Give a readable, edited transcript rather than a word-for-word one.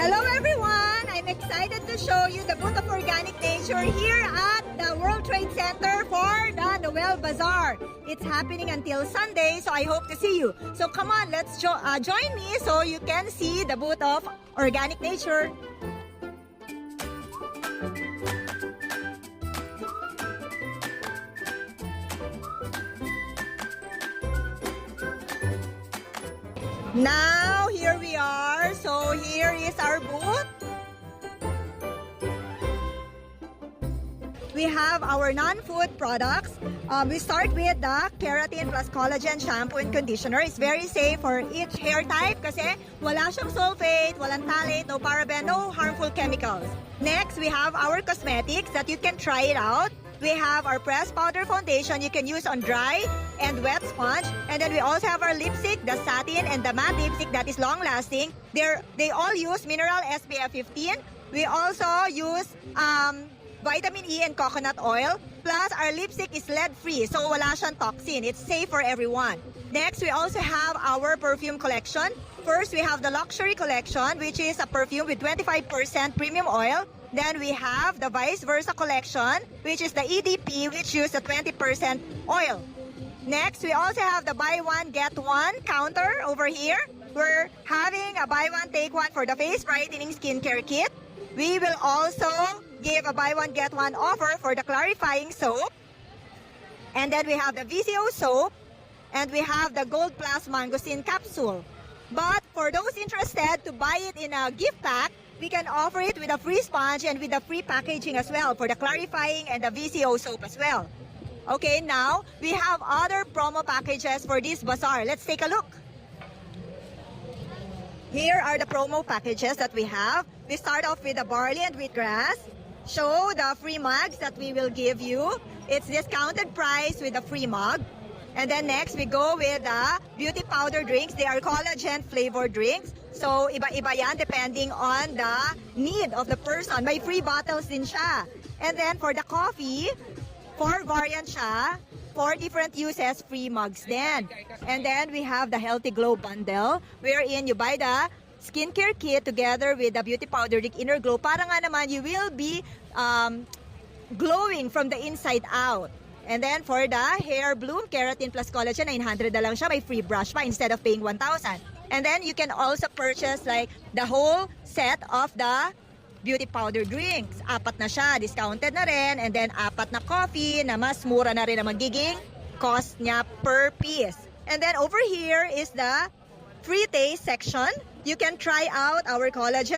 Hello everyone! I'm excited to show you the booth of Organic Nature here at the World Trade Center for the Noel Bazaar. It's happening until Sunday, so I hope to see you. So come on, let's join me so you can see the booth of Organic Nature. Now, here we are. So here is our booth. We have our non-food products. We start with the Keratin Plus Collagen Shampoo and Conditioner. It's very safe for each hair type kasi wala siyang sulfate, walang phthalate, no paraben, no harmful chemicals. Next, we have our cosmetics that you can try it out. We have our pressed powder foundation you can use on dry and wet sponge. And then we also have our lipstick, the satin and the matte lipstick that is long-lasting. They all use mineral SPF 15. We also use vitamin E and coconut oil. Plus, our lipstick is lead-free, so wala siyang toxin. It's safe for everyone. Next, we also have our perfume collection. First, we have the Luxury Collection, which is a perfume with 25% premium oil. Then we have the Vice Versa Collection, which is the EDP, which uses a 20% oil. Next, we also have the buy one, get one counter over here. We're having a buy one, take one for the face brightening skincare kit. We will also give a buy one, get one offer for the clarifying soap. And then we have the VCO soap. And we have the Gold Plus Mangosteen capsule. But for those interested to buy it in a gift pack, we can offer it with a free sponge and with a free packaging as well for the clarifying and the VCO soap as well. Okay, now we have other promo packages for this bazaar. Let's take a look. Here are the promo packages that we have. We start off with the barley and wheatgrass. Show the free mugs that we will give you. It's discounted price with a free mug. And then next, we go with the beauty powder drinks. They are collagen flavored drinks. So, iba-iba yan depending on the need of the person. May free bottles din siya. And then for the coffee, 4 variants siya. 4 different uses, free mugs din. And then we have the Healthy Glow Bundle, wherein you buy the skincare kit together with the beauty powder drink Inner Glow. Para nga naman, you will be glowing from the inside out. And then for the Hair Bloom Keratin Plus Collagen, 900 na lang siya. May free brush pa instead of paying 1,000. And then you can also purchase like the whole set of the beauty powder drinks. 4 na siya, discounted na rin. And then 4 na coffee na mas mura na rin na magiging cost niya per piece. And then over here is the free taste section. You can try out our collagen